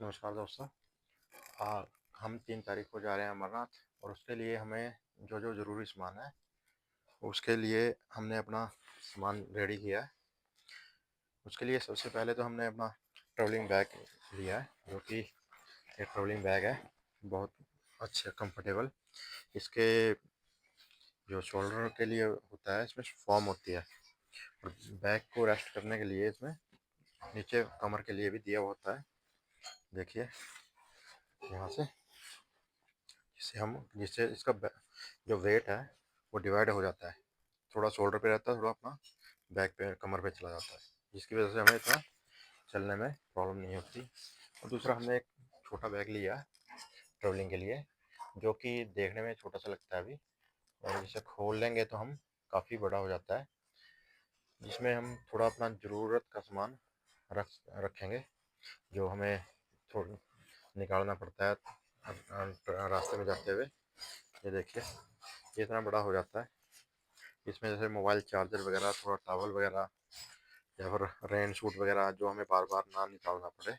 नमस्कार दोस्तों। आ, हम 3 तारीख को जा रहे हैं अमरनाथ और उसके लिए हमें जो जो ज़रूरी सामान है उसके लिए हमने अपना सामान रेडी किया है। उसके लिए सबसे पहले तो हमने अपना ट्रैवलिंग बैग लिया है, जो कि एक ट्रैवलिंग बैग है, बहुत अच्छा कंफर्टेबल। इसके जो शोल्डर के लिए होता है इसमें फॉर्म होती है, और बैग को रेस्ट करने के लिए इसमें नीचे कमर के लिए भी दिया हुआ होता है। देखिए यहाँ से, जिससे इसका जो वेट है वो डिवाइड हो जाता है, थोड़ा शोल्डर पे रहता है, थोड़ा अपना बैक पे कमर पे चला जाता है, जिसकी वजह से हमें इतना चलने में प्रॉब्लम नहीं होती। और दूसरा हमने एक छोटा बैग लिया ट्रैवलिंग के लिए, जो कि देखने में छोटा सा लगता है अभी, और इसे खोल लेंगे तो हम काफ़ी बड़ा हो जाता है, जिसमें हम थोड़ा अपना ज़रूरत का सामान रख रखेंगे, जो हमें थोड़ा निकालना पड़ता है रास्ते में जाते हुए। ये देखिए, ये इतना बड़ा हो जाता है। इसमें जैसे मोबाइल चार्जर वगैरह, थोड़ा टॉवल वगैरह, या फिर रेन सूट वगैरह जो हमें बार बार ना निकालना पड़े,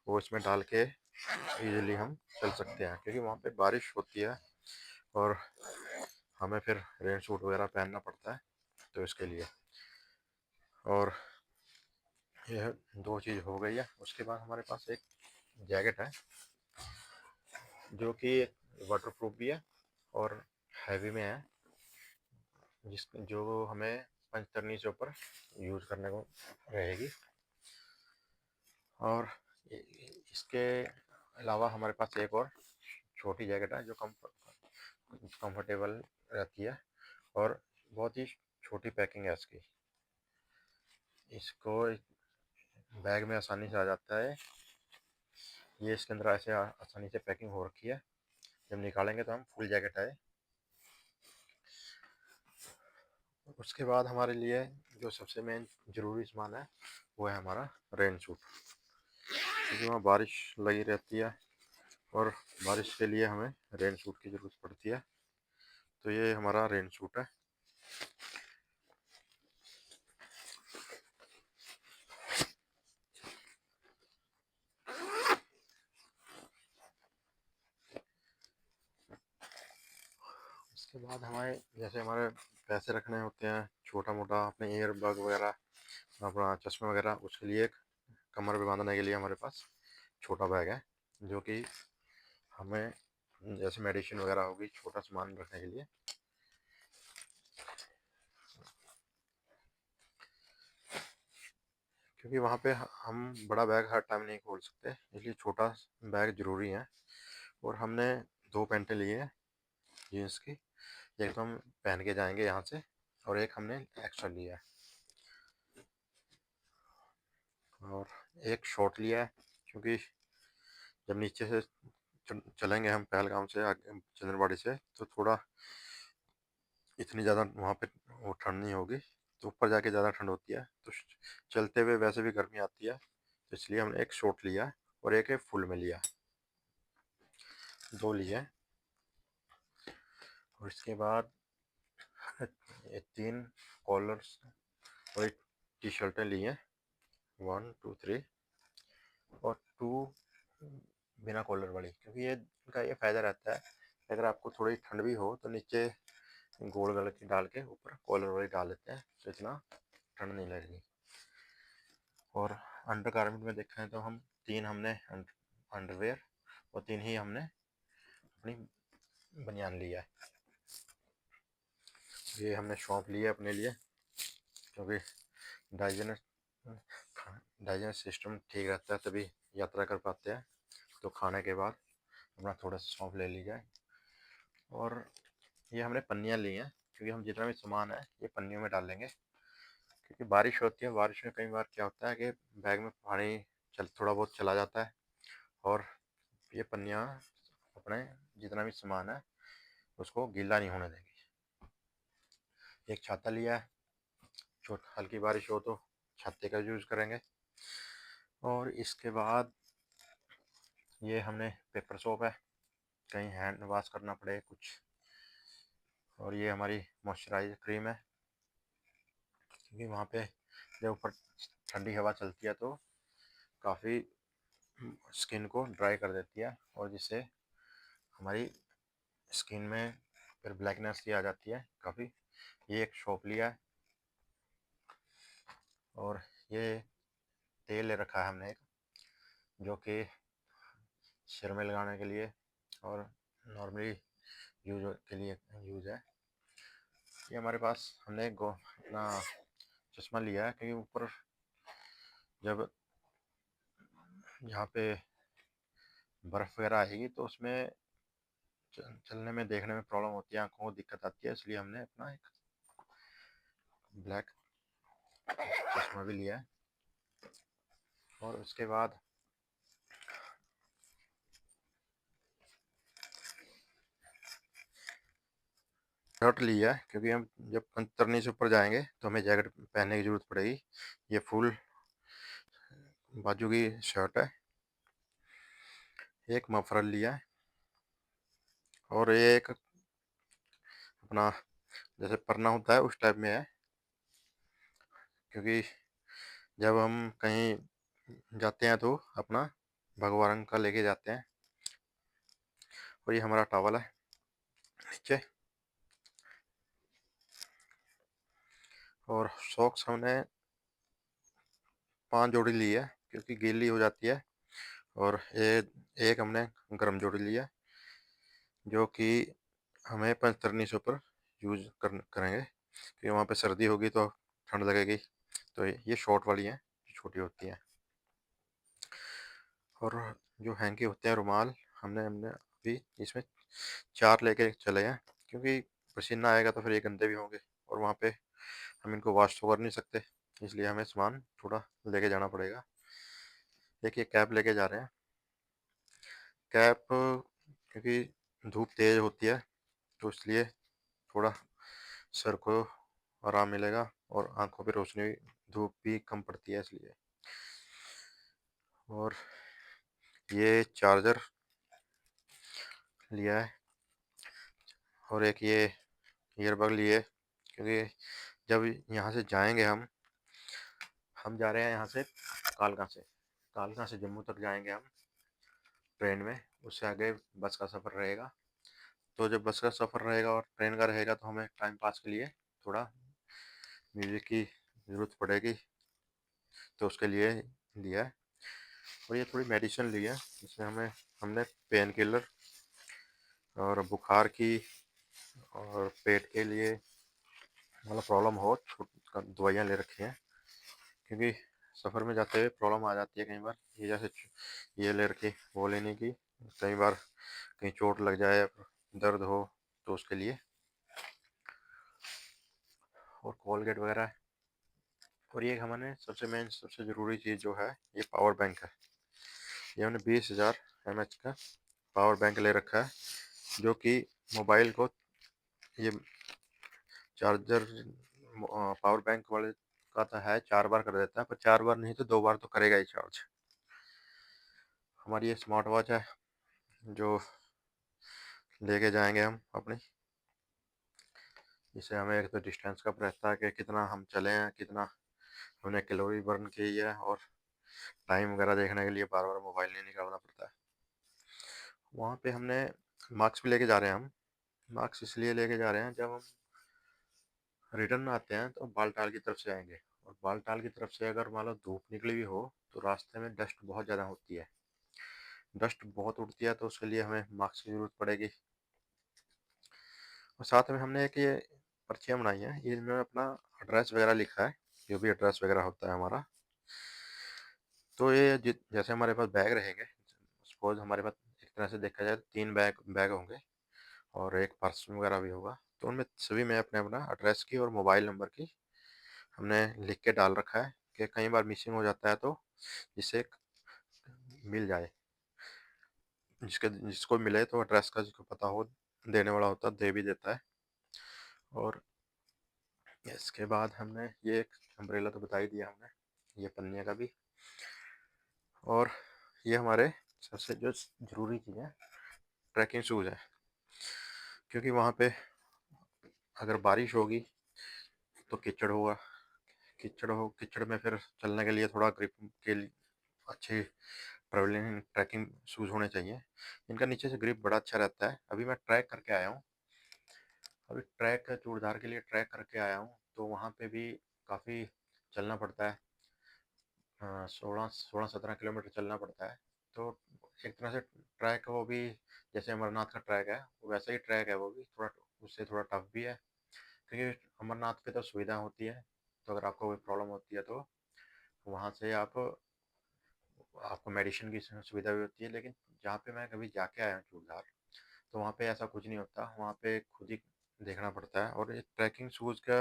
वो इसमें डाल के इजीली हम चल सकते हैं, क्योंकि वहाँ पे बारिश होती है और हमें फिर रेन सूट वगैरह पहनना पड़ता है, तो इसके लिए। और यह दो चीज़ हो गई है। उसके बाद हमारे पास एक जैकेट है, जो कि वाटर प्रूफ भी है और हैवी में है, जिस जो हमें पंचतरनी से ऊपर यूज़ करने को रहेगी। और इसके अलावा हमारे पास एक और छोटी जैकेट है, जो कंफर्टेबल रहती है और बहुत ही छोटी पैकिंग है इसकी। इसको बैग में आसानी से आ जाता है। ये इसके अंदर ऐसे आसानी से पैकिंग हो रखी है, जब निकालेंगे तो हम फुल जैकेट आए। उसके बाद हमारे लिए जो सबसे मेन ज़रूरी सामान है वो है हमारा रेन सूट, क्योंकि वहाँ बारिश लगी रहती है और बारिश के लिए हमें रेन सूट की ज़रूरत पड़ती है। तो ये हमारा रेन सूट है। उसके बाद हमारे पैसे रखने होते हैं, छोटा मोटा अपने ईयरबग वगैरह, अपना चश्मे वगैरह, उसके लिए एक कमर पे बांधने के लिए हमारे पास छोटा बैग है, जो कि हमें जैसे मेडिसिन वगैरह होगी, छोटा सामान रखने के लिए। क्योंकि वहाँ पे हम बड़ा बैग हर टाइम नहीं खोल सकते, इसलिए छोटा बैग ज़रूरी है। और हमने 2 पैंटें लिए हैं जीन्स की, एक तो हम पहन के जाएंगे यहाँ से, और एक हमने एक्स्ट्रा लिया है। और एक शॉर्ट लिया है, क्योंकि जब नीचे से चलेंगे हम पहलगाम से आगे चंद्रबाड़ी से, तो थोड़ा इतनी ज़्यादा वहाँ पे वो ठंड नहीं होगी, तो ऊपर जाके ज़्यादा ठंड होती है, तो चलते हुए वैसे भी गर्मी आती है, तो इसलिए हमने एक शॉर्ट लिया है और एक फुल में लिया, 2 लिए। और इसके बाद ये 3 कॉलर्स और एक टी शर्टें ली हैं, 1 2 3, और 2 बिना कॉलर वाली, क्योंकि ये इनका ये फ़ायदा रहता है, अगर आपको थोड़ी ठंड भी हो तो नीचे गोल गले की डाल के ऊपर कॉलर वाली डाल देते हैं, तो इतना ठंड नहीं लगेगी। और अंडर गारमेंट में देखें तो हम 3 हमने अंडरवेयर और 3 ही हमने अपनी बनियान लिया है। ये हमने शॉप लिया अपने लिए, क्योंकि डाइजेनस डाइजेशन सिस्टम ठीक रहता है, तभी यात्रा कर पाते हैं। तो खाने के बाद अपना थोड़ा सा सौंफ ले ली जाए। और ये हमने पन्नियाँ ली हैं, क्योंकि हम जितना भी सामान है ये पन्नियों में डाल लेंगे, क्योंकि बारिश होती है। बारिश में कई बार क्या होता है कि बैग में पानी थोड़ा बहुत चला जाता है, और ये पन्नियाँ अपने जितना भी सामान है उसको गीला नहीं होने देंगी। एक छाता लिया है, जो हल्की बारिश हो तो छाते का यूज़ करेंगे। और इसके बाद ये हमने पेपर सोप है, कहीं हैंड वॉश करना पड़े कुछ। और ये हमारी मॉइस्चराइजर क्रीम है, क्योंकि वहाँ पे जब ऊपर ठंडी हवा चलती है तो काफ़ी स्किन को ड्राई कर देती है और जिससे हमारी स्किन में फिर ब्लैकनेस सी आ जाती है काफ़ी। ये एक शॉप लिया है और ये तेल ले रखा है हमने एक, जो कि सिर में लगाने के लिए और नॉर्मली यूज के लिए यूज़ है। ये हमारे पास हमने अपना चश्मा लिया है क्योंकि ऊपर जब यहाँ पे बर्फ़ वगैरह आएगी तो उसमें चलने में देखने में प्रॉब्लम होती है, आंखों को दिक्कत आती है, इसलिए हमने अपना एक ब्लैक चश्मा भी लिया है। और उसके बाद शर्ट लिया है क्योंकि हम जब पंतरनी से ऊपर जाएंगे तो हमें जैकेट पहनने की ज़रूरत पड़ेगी। ये फुल बाजू की शर्ट है। एक मफरल लिया है और ये एक अपना जैसे परना होता है उस टाइप में है, क्योंकि जब हम कहीं जाते हैं तो अपना भगवा रंग का लेके जाते हैं। और ये हमारा टॉवल है नीचे। और सॉक्स हमने 5 जोड़ी ली है क्योंकि गीली हो जाती है। और ये एक हमने गर्म जोड़ी लिया जो कि हमें पंचतरनी से ऊपर यूज करेंगे क्योंकि वहाँ पे सर्दी होगी तो ठंड लगेगी। तो ये शॉर्ट वाली हैं जो छोटी होती हैं। और जो हैंकी होते हैं रुमाल, हमने हमने अभी इसमें 4 लेके चले हैं क्योंकि पसीना आएगा तो फिर ये गंदे भी होंगे और वहाँ पे हम इनको वॉश तो कर नहीं सकते, इसलिए हमें सामान थोड़ा लेके जाना पड़ेगा। एक ये कैप लेके जा रहे हैं। कैप क्योंकि धूप तेज़ होती है तो इसलिए थोड़ा सर को आराम मिलेगा और आंखों पे रोशनी धूप भी कम पड़ती है इसलिए। और ये चार्जर लिया है और एक ये ईयरबड लिए क्योंकि जब यहाँ से जाएंगे हम जा रहे हैं यहाँ से कालका से जम्मू तक जाएंगे हम ट्रेन में। उससे आगे बस का सफ़र रहेगा। तो जब बस का सफ़र रहेगा और ट्रेन का रहेगा तो हमें टाइम पास के लिए थोड़ा म्यूज़िक की ज़रूरत पड़ेगी, तो उसके लिए लिया है। और ये थोड़ी मेडिसिन ली है जिसमें हमने पेन किलर और बुखार की और पेट के लिए मतलब प्रॉब्लम हो दवाइयाँ ले रखी हैं क्योंकि सफ़र में जाते हुए प्रॉब्लम आ जाती है कई बार। ये जैसे ये ले रखी वो लेने की, कई बार कहीं चोट लग जाए दर्द हो तो उसके लिए। और कोलगेट वगैरह है। और ये हमारे सबसे मेन सबसे ज़रूरी चीज़ जो है ये पावर बैंक है। ये हमने 20,000 mAh का पावर बैंक ले रखा है जो कि मोबाइल को ये चार्जर पावर बैंक वाले का तो है 4 बार कर देता है, पर 4 बार नहीं तो 2 बार तो करेगा ही चार्ज। हमारी ये स्मार्ट वॉच है जो लेके जाएंगे हम अपनी। इससे हमें एक तो डिस्टेंस का रहता है कि कितना हम चले हैं, कितना हमने कैलोरी बर्न की है और टाइम वगैरह देखने के लिए बार बार मोबाइल नहीं निकालना पड़ता है। वहाँ पे हमने मास्क भी लेके जा रहे हैं हम। मास्क इसलिए लेके जा रहे हैं जब हम रिटर्न आते हैं तो बालटाल की तरफ से आएंगे और बालटाल की तरफ से अगर मान लो धूप निकली हुई हो तो रास्ते में डस्ट बहुत ज़्यादा होती है, डस्ट बहुत उड़ती है, तो उसके लिए हमें मास्क की ज़रूरत पड़ेगी। और साथ में हमने एक ये पर्चियाँ बनाई हैं, इनमें अपना एड्रेस वगैरह लिखा है, जो भी एड्रेस वगैरह होता है हमारा। तो ये जैसे हमारे पास बैग रहेंगे, सपोज हमारे पास एक तरह से देखा जाए तो 3 बैग बैग होंगे और एक पर्स वगैरह भी होगा, तो उनमें सभी में अपने अपना एड्रेस की और मोबाइल नंबर की हमने लिख के डाल रखा है कि कई बार मिसिंग हो जाता है तो जिससे मिल जाए, जिसको मिले तो एड्रेस का जिसको पता हो देने वाला होता दे भी देता है। और इसके बाद हमने ये एक अम्ब्रेला तो बता ही दिया हमने, ये पन्निया का भी। और ये हमारे सबसे जो ज़रूरी चीज़ है ट्रैकिंग शूज़ है, क्योंकि वहाँ पे अगर बारिश होगी तो कीचड़ होगा, कीचड़ में फिर चलने के लिए थोड़ा ग्रिप के लिए अच्छी ट्रैवलिंग ट्रैकिंग शूज़ होने चाहिए। इनका नीचे से ग्रिप बड़ा अच्छा रहता है। अभी मैं ट्रैक करके आया हूँ, अभी ट्रैक चूड़धार के लिए ट्रैक करके आया हूँ, तो वहाँ पे भी काफ़ी चलना पड़ता है। 16-17 किलोमीटर चलना पड़ता है। तो एक तरह से ट्रैक वो भी जैसे अमरनाथ का ट्रैक है, वैसा ही ट्रैक है वो भी, थोड़ा उससे थोड़ा टफ भी है, क्योंकि अमरनाथ पे तो सुविधा होती है, तो अगर आपको कोई प्रॉब्लम होती है तो वहाँ से आपको मेडिसिन की सुविधा भी होती है। लेकिन जहाँ पे मैं कभी जाके आया हूँ चूड़धार, तो वहाँ पे ऐसा कुछ नहीं होता, वहाँ पे खुद ही देखना पड़ता है। और ये ट्रैकिंग शूज़ का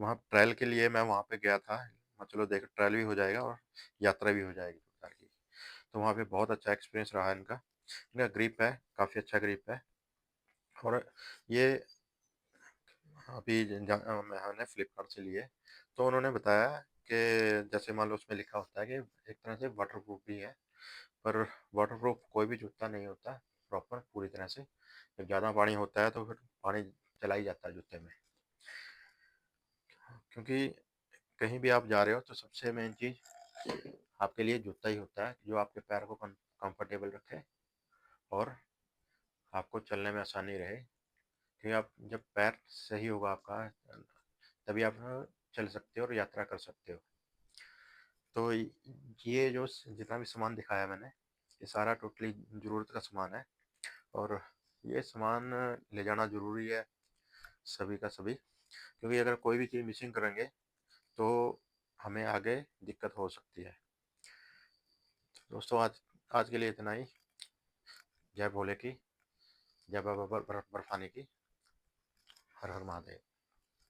वहाँ ट्रायल के लिए मैं वहाँ पे गया था। मैं चलो देख ट्रायल भी हो जाएगा और यात्रा भी हो जाएगी चूड़धार की। तो वहाँ पे बहुत अच्छा एक्सपीरियंस रहा इनका। इनका ग्रिप है, काफ़ी अच्छा ग्रिप है। और ये अभी मैंने फ्लिपकार्ट से लिए, तो उन्होंने बताया कि जैसे मान लो उसमें लिखा होता है कि एक तरह से वाटरप्रूफ भी है, पर वाटरप्रूफ कोई भी जूता नहीं होता प्रॉपर पूरी तरह से। जब ज़्यादा पानी होता है तो फिर पानी चला ही जाता है जूते में, क्योंकि कहीं भी आप जा रहे हो तो सबसे मेन चीज़ आपके लिए जूता ही होता है, जो आपके पैर को कंफर्टेबल रखे और आपको चलने में आसानी रहे। क्योंकि आप जब पैर सही होगा आपका, तभी आप चल सकते हो और यात्रा कर सकते हो। तो ये जो जितना भी सामान दिखाया मैंने, ये सारा टोटली ज़रूरत का सामान है। और ये सामान ले जाना ज़रूरी है सभी का सभी, क्योंकि अगर कोई भी चीज़ मिसिंग करेंगे तो हमें आगे दिक्कत हो सकती है। दोस्तों, आज आज के लिए इतना ही। जय भोले की, जय बाबा बर्फानी की। हर हर महादेव।